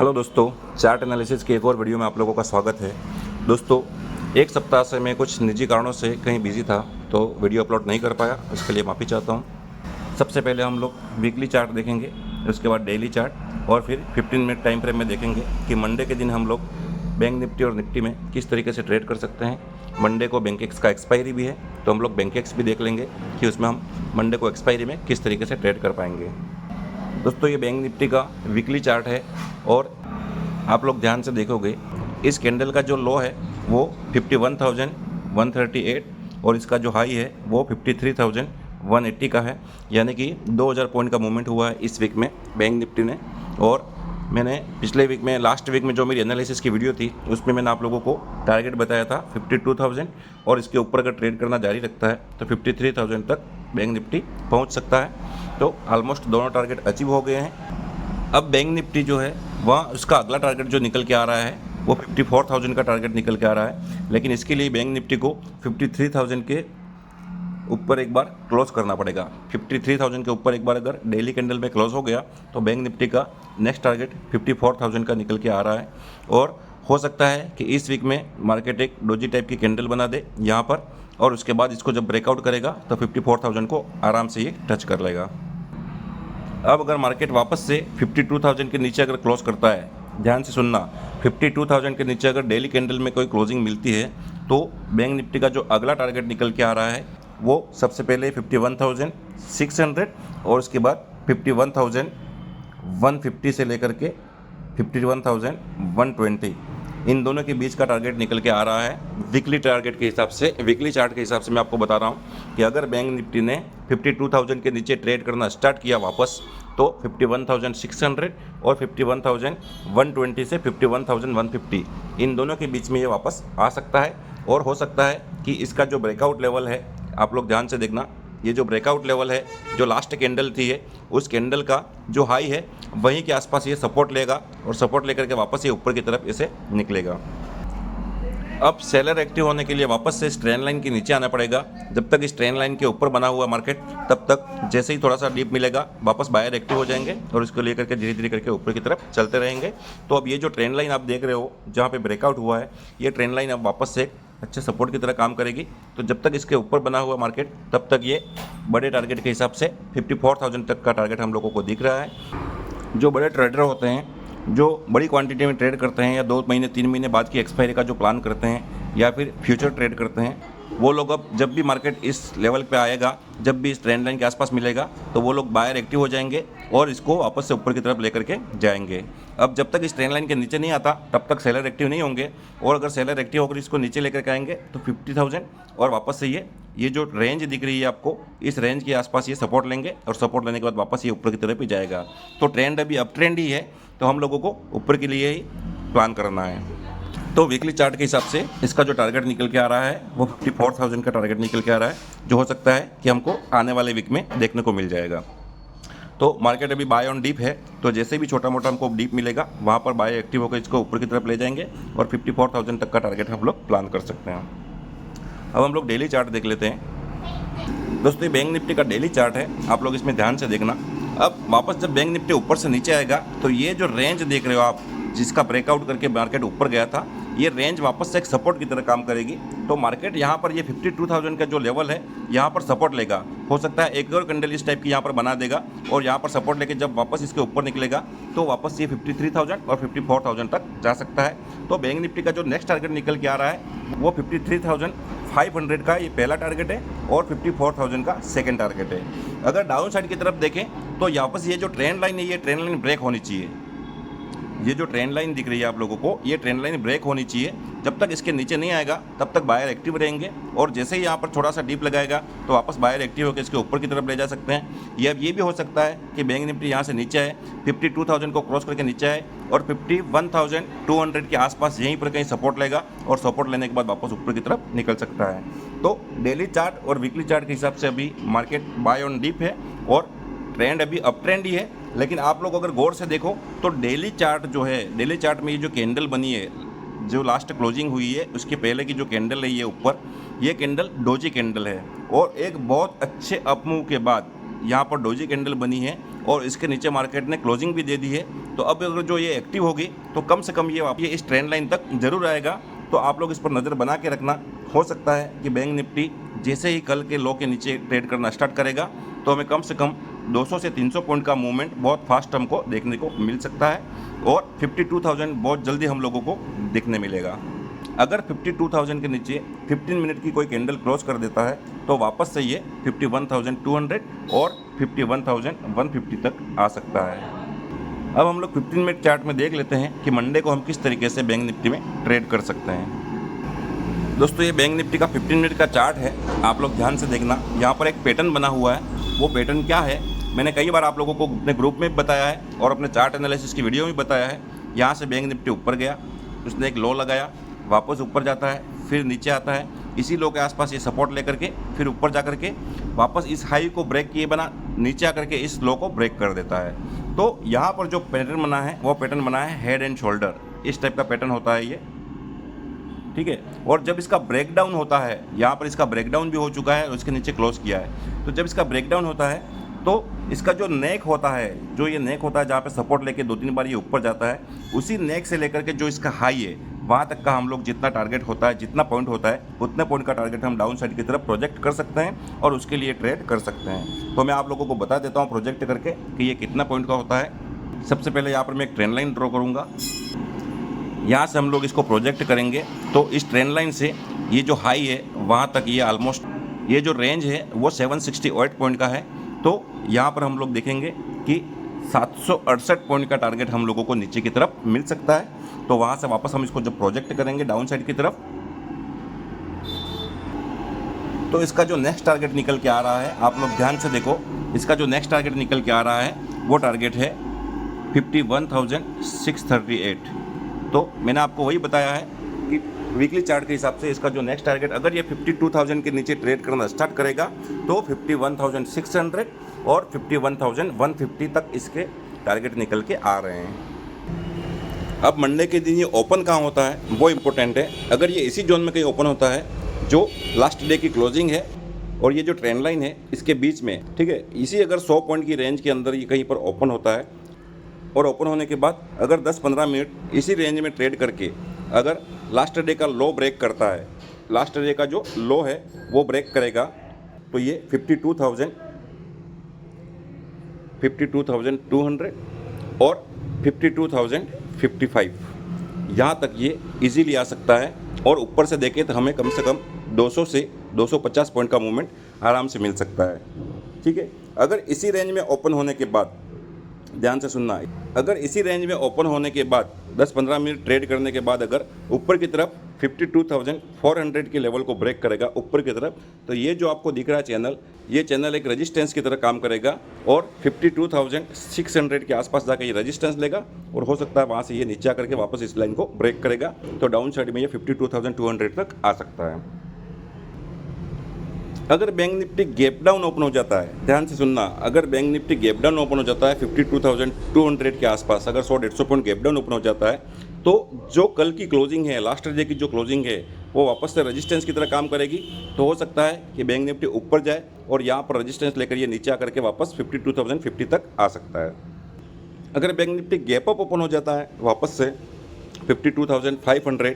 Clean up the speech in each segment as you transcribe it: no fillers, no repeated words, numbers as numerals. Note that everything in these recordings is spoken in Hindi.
हेलो दोस्तों, चार्ट एनालिसिस के एक और वीडियो में आप लोगों का स्वागत है। दोस्तों, एक सप्ताह से मैं कुछ निजी कारणों से कहीं बिजी था तो वीडियो अपलोड नहीं कर पाया, उसके लिए माफ़ी चाहता हूँ। सबसे पहले हम लोग वीकली चार्ट देखेंगे, उसके बाद डेली चार्ट और फिर 15 मिनट टाइम फ्रेम में देखेंगे कि मंडे के दिन हम लोग बैंक निफ्टी और निफ्टी में किस तरीके से ट्रेड कर सकते हैं। मंडे को बैंकेक्स का एक्सपायरी भी है तो हम लोग बैंकेक्स भी देख लेंगे कि उसमें हम मंडे को एक्सपायरी में किस तरीके से ट्रेड कर पाएंगे। दोस्तों, ये बैंक निफ्टी का वीकली चार्ट है और आप लोग ध्यान से देखोगे इस कैंडल का जो लो है वो 51,138 और इसका जो हाई है वो 53,180 का है, यानी कि 2000 पॉइंट का मूवमेंट हुआ है इस वीक में बैंक निफ्टी ने। और मैंने पिछले वीक में लास्ट वीक में जो मेरी एनालिसिस की वीडियो थी उसमें मैंने आप लोगों को टारगेट बताया था 52,000 और इसके ऊपर अगर ट्रेड करना जारी रखता है तो 53,000 तक बैंक निफ्टी पहुंच सकता है। तो ऑलमोस्ट दोनों टारगेट अचीव हो गए हैं। अब बैंक निफ्टी जो है वहाँ उसका अगला टारगेट जो निकल के आ रहा है वो 54,000 का टारगेट निकल के आ रहा है, लेकिन इसके लिए बैंक निफ्टी को 53,000 के ऊपर एक बार क्लोज करना पड़ेगा। 53,000 के ऊपर एक बार अगर डेली कैंडल में क्लोज हो गया तो बैंक निफ्टी का नेक्स्ट टारगेट 54,000 का निकल के आ रहा है और हो सकता है कि इस वीक में मार्केट एक डोजी टाइप की कैंडल बना दे यहाँ पर और उसके बाद इसको जब ब्रेकआउट करेगा तो 54,000 को आराम से ये टच कर लेगा। अब अगर मार्केट वापस से 52,000 के नीचे अगर क्लोज करता है, ध्यान से सुनना, 52,000 के नीचे अगर डेली कैंडल में कोई क्लोजिंग मिलती है तो बैंक निफ्टी का जो अगला टारगेट निकल के आ रहा है वो सबसे पहले 51,600 और उसके बाद 51,150 से लेकर के 51,120 इन दोनों के बीच का टारगेट निकल के आ रहा है वीकली टारगेट के हिसाब से। वीकली चार्ट के हिसाब से मैं आपको बता रहा हूँ कि अगर बैंक निफ्टी ने 52,000 के नीचे ट्रेड करना स्टार्ट किया वापस तो 51,600 और 51,120 से 51,150 इन दोनों के बीच में ये वापस आ सकता है और हो सकता है कि इसका जो ब्रेकआउट लेवल है, आप लोग ध्यान से देखना, ये जो ब्रेकआउट लेवल है जो लास्ट कैंडल थी है उस कैंडल का जो हाई है वहीं के आसपास ये सपोर्ट लेगा और सपोर्ट लेकर के वापस ये ऊपर की तरफ इसे निकलेगा। अब सेलर एक्टिव होने के लिए वापस से इस ट्रेंड लाइन के नीचे आना पड़ेगा। जब तक इस ट्रेंड लाइन के ऊपर बना हुआ मार्केट तब तक जैसे ही थोड़ा सा डीप मिलेगा वापस बायर एक्टिव हो जाएंगे और इसको लेकर के धीरे धीरे करके ऊपर की तरफ चलते रहेंगे। तो अब ये जो ट्रेंड लाइन आप देख रहे हो जहाँ पे ब्रेकआउट हुआ है, ये ट्रेंड लाइन अब वापस से अच्छे सपोर्ट की तरह काम करेगी। तो जब तक इसके ऊपर बना हुआ मार्केट तब तक ये बड़े टारगेट के हिसाब से 54,000 तक का टारगेट हम लोगों को दिख रहा है। जो बड़े ट्रेडर होते हैं, जो बड़ी क्वांटिटी में ट्रेड करते हैं या 2 महीने 3 महीने बाद की एक्सपायरी का जो प्लान करते हैं या फिर फ्यूचर ट्रेड करते हैं, वो लोग अब जब भी मार्केट इस लेवल पे आएगा, जब भी इस ट्रेंड लाइन के आसपास मिलेगा तो वो लोग बायर एक्टिव हो जाएंगे और इसको वापस से ऊपर की तरफ लेकर के जाएंगे। अब जब तक इस ट्रेंड लाइन के नीचे नहीं आता तब तक सेलर एक्टिव नहीं होंगे और अगर सेलर एक्टिव होकर इसको नीचे लेकर के आएंगे तो 50,000 और वापस से ये जो रेंज दिख रही है आपको, इस रेंज के आसपास ये सपोर्ट लेंगे और सपोर्ट लेने के बाद वापस ये ऊपर की तरफ ही जाएगा। तो ट्रेंड अभी अप ट्रेंड ही है, तो हम लोगों को ऊपर के लिए ही प्लान करना है। तो वीकली चार्ट के हिसाब से इसका जो टारगेट निकल के आ रहा है वो 54,000 का टारगेट निकल के आ रहा है, जो हो सकता है कि हमको आने वाले वीक में देखने को मिल जाएगा। तो मार्केट अभी बाय ऑन डीप है, तो जैसे भी छोटा मोटा हमको डीप मिलेगा वहाँ पर बाय एक्टिव होकर इसको ऊपर की तरफ ले जाएंगे और 54,000 तक का टारगेट हम लोग प्लान कर सकते हैं। अब हम लोग डेली चार्ट देख लेते हैं। दोस्तों, ये बैंक निफ्टी का डेली चार्ट है, आप लोग इसमें ध्यान से देखना। अब वापस जब बैंक निफ्टी ऊपर से नीचे आएगा तो ये जो रेंज देख रहे हो आप, जिसका ब्रेकआउट करके मार्केट ऊपर गया था, ये रेंज वापस से एक सपोर्ट की तरह काम करेगी। तो मार्केट यहाँ पर ये 52,000 का जो लेवल है यहाँ पर सपोर्ट लेगा। हो सकता है एक और कैंडल इस टाइप की यहाँ पर बना देगा और यहाँ पर सपोर्ट लेके जब वापस इसके ऊपर निकलेगा तो वापस ये 53,000 और 54,000 तक जा सकता है। तो बैंक निफ्टी का जो नेक्स्ट टारगेट निकल के आ रहा है वो 53,500 का ये पहला टारगेट है और 54,000 का सेकेंड टारगेट है। अगर डाउन साइड की तरफ देखें तो वापस ये जो ट्रेंड लाइन है ये ट्रेंड लाइन ब्रेक होनी चाहिए। ये जो ट्रेंड लाइन दिख रही है आप लोगों को, ये ट्रेंड लाइन ब्रेक होनी चाहिए। जब तक इसके नीचे नहीं आएगा तब तक बायर एक्टिव रहेंगे और जैसे ही यहाँ पर थोड़ा सा डीप लगाएगा तो वापस बायर एक्टिव होकर इसके ऊपर की तरफ ले जा सकते हैं। ये भी हो सकता है कि बैंक निफ्टी यहाँ से नीचे आए, 52,000 को क्रॉस करके नीचे आए और 51,200 के आसपास यहीं पर कहीं सपोर्ट लेगा और सपोर्ट लेने के बाद वापस ऊपर की तरफ निकल सकता है। तो डेली चार्ट और वीकली चार्ट के हिसाब से अभी मार्केट बाय ऑन डीप है और ट्रेंड अभी अप ट्रेंड ही है। लेकिन आप लोग अगर गौर से देखो तो डेली चार्ट जो है, डेली चार्ट में ये जो कैंडल बनी है, जो लास्ट क्लोजिंग हुई है उसके पहले की जो कैंडल है ये ऊपर, ये कैंडल डोजी कैंडल है और एक बहुत अच्छे अप मूव के बाद यहाँ पर डोजी कैंडल बनी है और इसके नीचे मार्केट ने क्लोजिंग भी दे दी है। तो अब अगर जो ये एक्टिव होगी तो कम से कम ये इस ट्रेंड लाइन तक जरूर आएगा। तो आप लोग इस पर नज़र बना के रखना। हो सकता है कि बैंक निफ्टी जैसे ही कल के लो के नीचे ट्रेड करना स्टार्ट करेगा तो हमें कम से कम 200 से 300 पॉइंट का मूवमेंट बहुत फास्ट हमको देखने को मिल सकता है और 52,000 बहुत जल्दी हम लोगों को देखने मिलेगा। अगर 52,000 के नीचे 15 मिनट की कोई कैंडल क्लोज कर देता है तो वापस से ये 51,200 और 51,150 तक आ सकता है। अब हम लोग 15 मिनट चार्ट में देख लेते हैं कि मंडे को हम किस तरीके से बैंक निफ्टी में ट्रेड कर सकते हैं। दोस्तों ये बैंक निफ्टी का 15 मिनट का चार्ट है, आप लोग ध्यान से देखना। यहाँ पर एक पैटर्न बना हुआ है, वो पैटर्न क्या है मैंने कई बार आप लोगों को अपने ग्रुप में बताया है और अपने चार्ट एनालिसिस की वीडियो में बताया है। यहाँ से बैंक निफ्टी ऊपर गया, उसने एक लो लगाया, वापस ऊपर जाता है, फिर नीचे आता है, इसी लो के आसपास ये सपोर्ट लेकर के फिर ऊपर जा कर के वापस इस हाई को ब्रेक किए बना नीचे आकर के इस लो को ब्रेक कर देता है। तो यहाँ पर जो पैटर्न बना है वो पैटर्न बना है हेड एंड शोल्डर, इस टाइप का पैटर्न होता है ये, ठीक है। और जब इसका ब्रेकडाउन होता है, यहाँ पर इसका ब्रेकडाउन भी हो चुका है और इसके नीचे क्लोज किया है। तो जब इसका ब्रेकडाउन होता है तो इसका जो नेक होता है, जो ये नेक होता है जहाँ पे सपोर्ट लेके 2-3 बार ये ऊपर जाता है, उसी नेक से लेकर के जो इसका हाई है वहाँ तक का हम लोग जितना टारगेट होता है, जितना पॉइंट होता है, उतने पॉइंट का टारगेट हम डाउन साइड की तरफ प्रोजेक्ट कर सकते हैं और उसके लिए ट्रेड कर सकते हैं। तो मैं आप लोगों को बता देता हूँ प्रोजेक्ट करके कि ये कितना पॉइंट का होता है। सबसे पहले यहाँ पर मैं एक ट्रेंड लाइन ड्रॉ करूँगा, यहाँ से हम लोग इसको प्रोजेक्ट करेंगे। तो इस ट्रेंड लाइन से ये जो हाई है वहाँ तक ये ऑलमोस्ट ये जो रेंज है वो 768 पॉइंट का है। तो यहाँ पर हम लोग देखेंगे कि 768 पॉइंट का टारगेट हम लोगों को नीचे की तरफ मिल सकता है। तो वहाँ से वापस हम इसको जब प्रोजेक्ट करेंगे डाउन साइड की तरफ, तो इसका जो नेक्स्ट टारगेट निकल के आ रहा है, आप लोग ध्यान से देखो, इसका जो नेक्स्ट टारगेट निकल के आ रहा है वो टारगेट है 51,638। तो मैंने आपको वही बताया है कि वीकली चार्ट के हिसाब से इसका जो नेक्स्ट टारगेट, अगर ये 52,000 के नीचे ट्रेड करना स्टार्ट करेगा तो 51,600 और 51,150 तक इसके टारगेट निकल के आ रहे हैं। अब मंडे के दिन ये ओपन कहाँ होता है वो इम्पोर्टेंट है। अगर ये इसी जोन में कहीं ओपन होता है जो लास्ट डे की क्लोजिंग है और ये जो ट्रेंड लाइन है इसके बीच में, ठीक है, इसी अगर 100 पॉइंट की रेंज के अंदर ये कहीं पर ओपन होता है और ओपन होने के बाद अगर 10-15 मिनट इसी रेंज में ट्रेड करके अगर लास्ट डे का लो ब्रेक करता है, लास्ट डे का जो लो है वो ब्रेक करेगा, तो ये 52,200 और 52,055 यहाँ तक ये इजीली आ सकता है। और ऊपर से देखें तो हमें कम से कम 200 से 250 पॉइंट का मूवमेंट आराम से मिल सकता है, ठीक है। अगर इसी रेंज में ओपन होने के बाद, ध्यान से सुनना है, अगर इसी रेंज में ओपन होने के बाद 10-15 मिनट ट्रेड करने के बाद अगर ऊपर की तरफ 52,400 के लेवल को ब्रेक करेगा ऊपर की तरफ, तो ये जो आपको दिख रहा है चैनल, ये चैनल एक रेजिस्टेंस की तरह काम करेगा और 52,600 के आसपास जाकर ये रेजिस्टेंस लेगा और हो सकता है वहाँ से ये नीचे आकर के वापस इस लाइन को ब्रेक करेगा। तो डाउन साइड में ये 52,200 तक आ सकता है। अगर bank Nifty gap down open हो जाता है, ध्यान से सुनना, अगर bank Nifty gap down open हो जाता है 52,200 के आसपास, अगर 100-150 पॉइंट गैप डाउन ओपन हो जाता है, तो जो कल की क्लोजिंग है, लास्ट डे की जो क्लोजिंग है, वो वापस से रेजिस्टेंस की तरह काम करेगी। तो हो सकता है कि बैंक निफ्टी ऊपर जाए और यहाँ पर रेजिस्टेंस लेकर ये नीचे आकर के वापस 52,050 तक आ सकता है। अगर bank Nifty gap up open हो जाता है वापस से 52,500,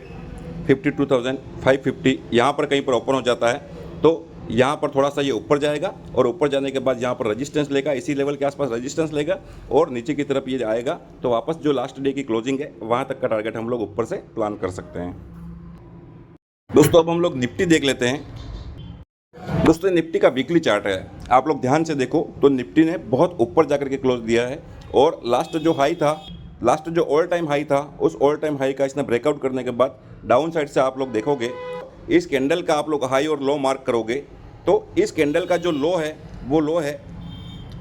52,550 यहाँ पर कहीं पर ओपन हो जाता है, तो यहाँ पर थोड़ा सा ये ऊपर जाएगा और ऊपर जाने के बाद यहाँ पर रेजिस्टेंस लेगा, इसी लेवल के आसपास रेजिस्टेंस लेगा और नीचे की तरफ ये आएगा, तो वापस जो लास्ट डे की क्लोजिंग है वहाँ तक का टारगेट हम लोग ऊपर से प्लान कर सकते हैं। दोस्तों अब हम लोग निफ्टी देख लेते हैं। दोस्तों निफ्टी का वीकली चार्ट है, आप लोग ध्यान से देखो तो निफ्टी ने बहुत ऊपर जाकर के क्लोज दिया है और लास्ट जो हाई था, लास्ट जो ऑल टाइम हाई था, उस ऑल टाइम हाई का इसने ब्रेकआउट करने के बाद डाउन साइड से आप लोग देखोगे, इस कैंडल का आप लोग हाई और लो मार्क करोगे तो इस कैंडल का जो लो है वो लो है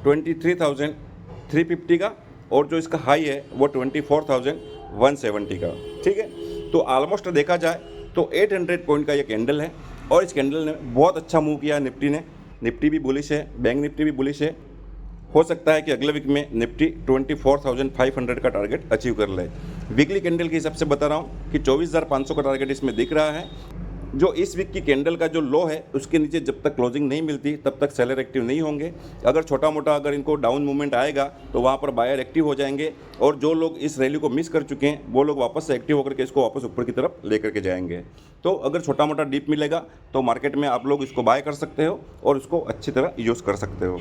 23,350 का और जो इसका हाई है वो 24,170 का, ठीक है। तो ऑलमोस्ट देखा जाए तो 800 पॉइंट का ये कैंडल है और इस कैंडल ने बहुत अच्छा मूव किया निफ्टी ने। निफ्टी भी बुलिश है, बैंक निफ्टी भी बुलिश है। हो सकता है कि अगले वीक में निफ्टी 24,500 का टारगेट अचीव कर ले। वीकली कैंडल के हिसाब से बता रहा हूँ कि 24,500 का टारगेट इसमें दिख रहा है जो इस वीक की कैंडल का जो लो है उसके नीचे जब तक क्लोजिंग नहीं मिलती तब तक सेलर एक्टिव नहीं होंगे। अगर छोटा मोटा अगर इनको डाउन मूवमेंट आएगा तो वहाँ पर बायर एक्टिव हो जाएंगे, और जो लोग इस रैली को मिस कर चुके हैं वो लोग वापस से एक्टिव होकर के इसको वापस ऊपर की तरफ लेकर के जाएंगे। तो अगर छोटा मोटा डीप मिलेगा तो मार्केट में आप लोग इसको बाय कर सकते हो और उसको अच्छी तरह यूज़ कर सकते हो।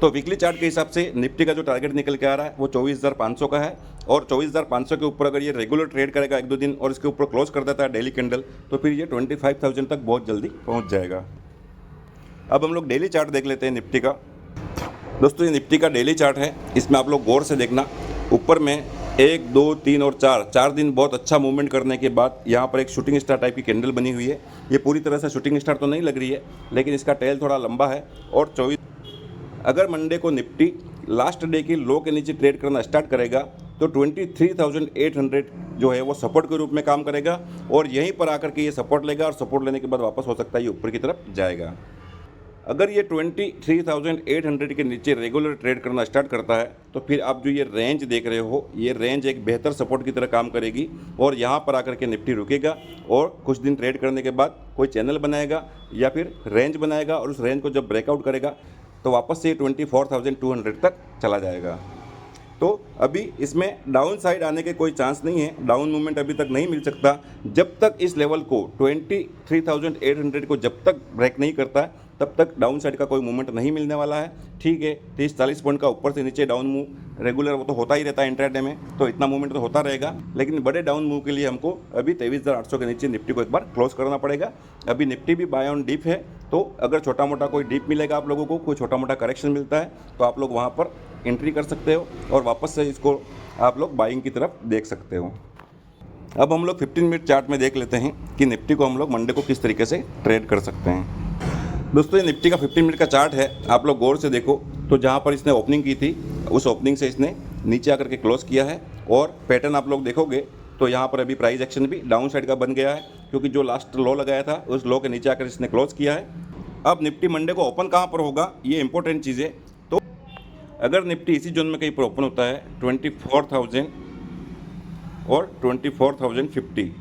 तो वीकली चार्ट के हिसाब से निफ्टी का जो टारगेट निकल के आ रहा है वो 24,500 का है, और 24,500 के ऊपर अगर ये रेगुलर ट्रेड करेगा 1-2 दिन और इसके ऊपर क्लोज कर देता है डेली कैंडल, तो फिर ये 25,000 तक बहुत जल्दी पहुंच जाएगा। अब हम लोग डेली चार्ट देख लेते हैं निफ्टी का। दोस्तों ये निफ्टी का डेली चार्ट है, इसमें आप लोग गौर से देखना। ऊपर में 1, 2, 3 और 4 दिन बहुत अच्छा मूवमेंट करने के बाद यहाँ पर एक शूटिंग स्टार टाइप की कैंडल बनी हुई है। ये पूरी तरह से शूटिंग स्टार तो नहीं लग रही है, लेकिन इसका टेल थोड़ा लंबा है। और 24 अगर मंडे को निफ्टी लास्ट डे की लो के नीचे ट्रेड करना स्टार्ट करेगा तो 23,800 जो है वो सपोर्ट के रूप में काम करेगा, और यहीं पर आकर के ये सपोर्ट लेगा, और सपोर्ट लेने के बाद वापस हो सकता है ये ऊपर की तरफ जाएगा। अगर ये 23,800 के नीचे रेगुलर ट्रेड करना स्टार्ट करता है तो फिर आप जो ये रेंज देख रहे हो, ये रेंज एक बेहतर सपोर्ट की तरह काम करेगी, और यहाँ पर आकर के निफ्टी रुकेगा और कुछ दिन ट्रेड करने के बाद कोई चैनल बनाएगा या फिर रेंज बनाएगा, और उस रेंज को जब ब्रेकआउट करेगा तो वापस से 24,200 तक चला जाएगा। तो अभी इसमें डाउन साइड आने के कोई चांस नहीं है, डाउन मूवमेंट अभी तक नहीं मिल सकता जब तक इस लेवल को 23,800 को जब तक ब्रेक नहीं करता है तब तक डाउन साइड का कोई मूवमेंट नहीं मिलने वाला है। ठीक है, 30-40 पॉइंट का ऊपर से नीचे डाउन मूव रेगुलर वो तो होता ही रहता है इंट्राडे में, तो इतना मूवमेंट तो होता रहेगा, लेकिन बड़े डाउन मूव के लिए हमको अभी 23,800 के नीचे निफ्टी को एक बार क्लोज करना पड़ेगा। अभी निफ्टी भी बाय ऑन डीप है, तो अगर छोटा मोटा कोई डीप मिलेगा आप लोगों को, कोई छोटा मोटा करेक्शन मिलता है तो आप लोग वहाँ पर एंट्री कर सकते हो और वापस से इसको आप लोग बाइंग की तरफ देख सकते हो। अब हम लोग 15 मिनट चार्ट में देख लेते हैं कि निफ्टी को हम लोग मंडे को किस तरीके से ट्रेड कर सकते हैं। दोस्तों ये निफ्टी का 15 मिनट का चार्ट है, आप लोग गौर से देखो तो जहाँ पर इसने ओपनिंग की थी उस ओपनिंग से इसने नीचे आकर के क्लोज किया है, और पैटर्न आप लोग देखोगे तो यहाँ पर अभी प्राइस एक्शन भी डाउन साइड का बन गया है, क्योंकि जो लास्ट लो लगाया था उस लो के नीचे आकर इसने क्लोज किया है। अब निफ्टी मंडे को ओपन कहाँ पर होगा ये इंपॉर्टेंट चीज़ है। तो अगर निफ्टी इसी जोन में कहीं पर ओपन होता है 24,000 और 24,050,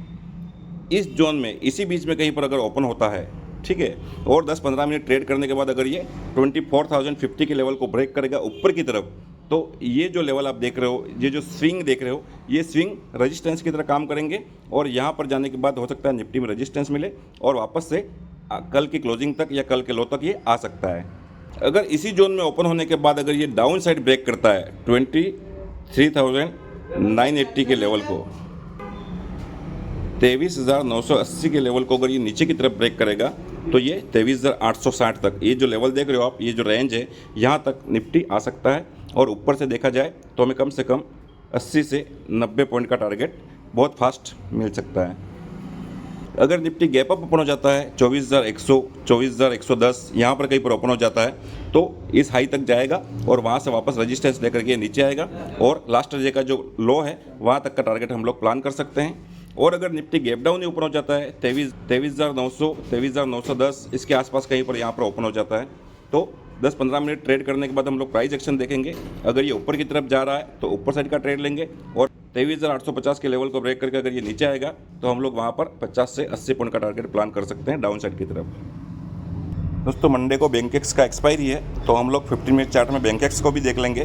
इस जोन में इसी बीच में कहीं पर अगर ओपन होता है, ठीक है, और 10-15 मिनट ट्रेड करने के बाद अगर ये 24,050 के लेवल को ब्रेक करेगा ऊपर की तरफ, तो ये जो लेवल आप देख रहे हो, ये जो स्विंग देख रहे हो, ये स्विंग रेजिस्टेंस की तरह काम करेंगे, और यहाँ पर जाने के बाद हो सकता है निफ्टी में रेजिस्टेंस मिले और वापस से कल की क्लोजिंग तक या कल के लो तक ये आ सकता है। अगर इसी जोन में ओपन होने के बाद अगर ये डाउन साइड ब्रेक करता है 23,980 के लेवल को, 23,980 के लेवल को अगर ये नीचे की तरफ ब्रेक करेगा तो ये 23,860 तक, ये जो लेवल देख रहे हो आप, ये जो रेंज है, यहाँ तक निफ्टी आ सकता है। और ऊपर से देखा जाए तो हमें कम से कम 80 से 90 पॉइंट का टारगेट बहुत फास्ट मिल सकता है। अगर निफ्टी गैप अप ओपन हो जाता है 24,100, 24,110 यहाँ पर कहीं पर ओपन हो जाता है तो इस हाई तक जाएगा और वहाँ से वापस रेजिस्टेंस लेकर के नीचे आएगा, और लास्ट डे का जो लो है वहाँ तक का टारगेट हम लोग प्लान कर सकते हैं। और अगर निफ्टी गैप डाउन ही ओपन हो जाता है 23,900, 23,910 इसके आसपास कहीं पर यहाँ पर ओपन हो जाता है, तो 10-15 मिनट ट्रेड करने के बाद हम लोग प्राइस एक्शन देखेंगे। अगर ये ऊपर की तरफ जा रहा है तो ऊपर साइड का ट्रेड लेंगे, और 23,850 के लेवल को ब्रेक करके अगर ये नीचे आएगा तो हम लोग वहाँ पर 50 से 80 पॉइंट का टारगेट प्लान कर सकते हैं डाउन साइड की तरफ। दोस्तों मंडे को बैंकेक्स का एक्सपायरी है, तो हम लोग 15 मिनट चार्ट में बैंकेक्स को भी देख लेंगे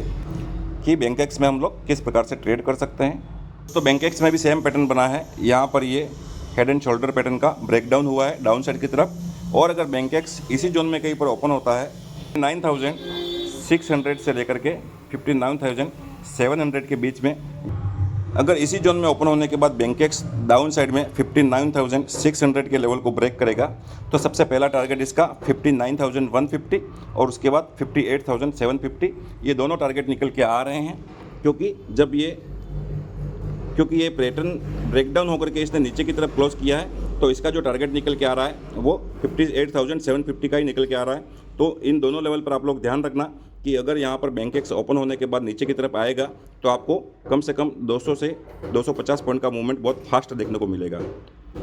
कि बैंकेक्स में हम लोग किस प्रकार से ट्रेड कर सकते हैं। तो बैंकेक्स में भी सेम पैटर्न बना है, यहाँ पर ये हेड एंड शोल्डर पैटर्न का ब्रेकडाउन हुआ है डाउन साइड की तरफ, और अगर बैंकेक्स इसी जोन में कहीं पर ओपन होता है 59,600 से लेकर के 59,700 के बीच में, अगर इसी जोन में ओपन होने के बाद बैंकेक्स डाउन साइड में 59,600 के लेवल को ब्रेक करेगा तो सबसे पहला टारगेट इसका 59,150 और उसके बाद 58,750, ये दोनों टारगेट निकल के आ रहे हैं, क्योंकि ये पैटर्न ब्रेकडाउन होकर के इसने नीचे की तरफ क्लोज किया है, तो इसका जो टारगेट निकल के आ रहा है वो 58,750 का ही निकल के आ रहा है। तो इन दोनों लेवल पर आप लोग ध्यान रखना कि अगर यहाँ पर बैंकेक्स ओपन होने के बाद नीचे की तरफ आएगा तो आपको कम से कम 200 से 250 पॉइंट का मूवमेंट बहुत फास्ट देखने को मिलेगा।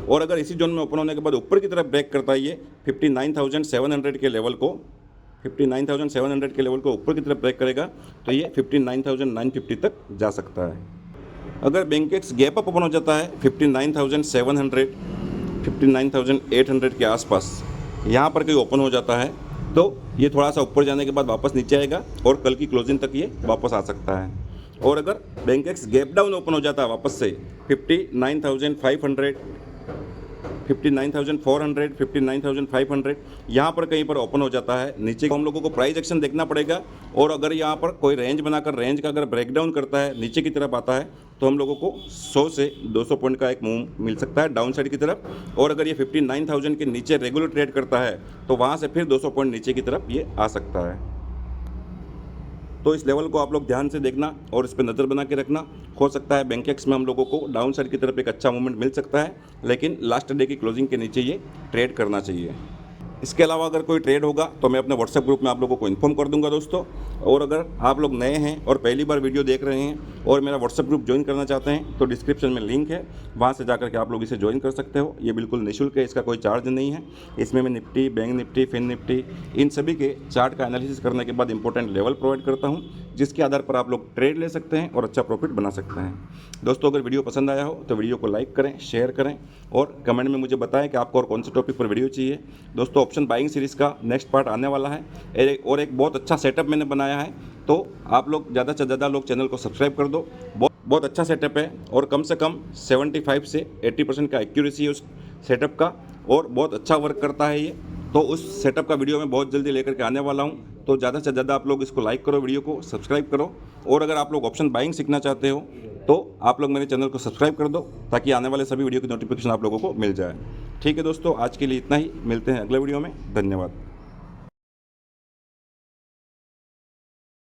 और अगर इसी जोन में ओपन होने के बाद ऊपर की तरफ ब्रेक करता है ये 59,700 के लेवल को, 59,700 के लेवल को ऊपर की तरफ ब्रेक करेगा तो ये 59,950 तक जा सकता है। अगर बैंकेक्स गैप अप ओपन हो जाता है 59,700 59,800 के आसपास यहाँ पर कहीं ओपन हो जाता है तो ये थोड़ा सा ऊपर जाने के बाद वापस नीचे आएगा और कल की क्लोजिंग तक ये वापस आ सकता है। और अगर बैंकेक्स गैप डाउन ओपन हो जाता है वापस से 59,500, 59,400, 59,500 यहाँ पर कहीं पर ओपन हो जाता है नीचे को हम लोगों को प्राइस एक्शन देखना पड़ेगा। और अगर यहाँ पर कोई रेंज बनाकर रेंज का अगर ब्रेकडाउन करता है नीचे की तरफ आता है तो हम लोगों को 100 से 200 पॉइंट का एक मूव मिल सकता है डाउन साइड की तरफ। और अगर ये 59,000 के नीचे रेगुलर ट्रेड करता है तो वहाँ से फिर 200 पॉइंट नीचे की तरफ ये आ सकता है। तो इस लेवल को आप लोग ध्यान से देखना और इस पर नज़र बना के रखना। हो सकता है बैंकेक्स में हम लोगों को डाउन साइड की तरफ एक अच्छा मूवमेंट मिल सकता है, लेकिन लास्ट डे की क्लोजिंग के नीचे ये ट्रेड करना चाहिए। इसके अलावा अगर कोई ट्रेड होगा तो मैं अपने व्हाट्सएप ग्रुप में आप लोगों को इन्फॉर्म कर दूंगा दोस्तों। और अगर आप लोग नए हैं और पहली बार वीडियो देख रहे हैं और मेरा व्हाट्सएप ग्रुप ज्वाइन करना चाहते हैं तो डिस्क्रिप्शन में लिंक है, वहाँ से जाकर के आप लोग इसे ज्वाइन कर सकते हो। ये बिल्कुल निःशुल्क है, इसका कोई चार्ज नहीं है। इसमें मैं Nifty, bank Nifty, fin Nifty इन सभी के चार्ट का एनालिसिस करने के बाद इंपॉर्टेंट लेवल प्रोवाइड करता हूँ, जिसके आधार पर आप लोग ट्रेड ले सकते हैं और अच्छा प्रॉफिट बना सकते हैं। दोस्तों अगर वीडियो पसंद आया हो तो वीडियो को लाइक करें, शेयर करें और कमेंट में मुझे बताएं कि आपको और कौन से टॉपिक पर वीडियो चाहिए। दोस्तों ऑप्शन बाइंग सीरीज़ का नेक्स्ट पार्ट आने वाला है और एक बहुत अच्छा सेटअप मैंने बनाया है, तो आप लोग ज़्यादा से ज़्यादा लोग चैनल को सब्सक्राइब कर दो। बहुत अच्छा सेटअप है और कम से कम 75 से 80% का एक्यूरेसी है उस सेटअप का और बहुत अच्छा वर्क करता है ये। तो उस सेटअप का वीडियो मैं बहुत जल्दी लेकर के आने वाला हूँ, तो ज़्यादा से ज़्यादा आप लोग इसको लाइक करो, वीडियो को सब्सक्राइब करो। और अगर आप लोग ऑप्शन बाइंग सीखना चाहते हो तो आप लोग मेरे चैनल को सब्सक्राइब कर दो ताकि आने वाले सभी वीडियो की नोटिफिकेशन आप लोगों को मिल जाए। ठीक है दोस्तों, आज के लिए इतना ही, मिलते हैं अगले वीडियो में। धन्यवाद।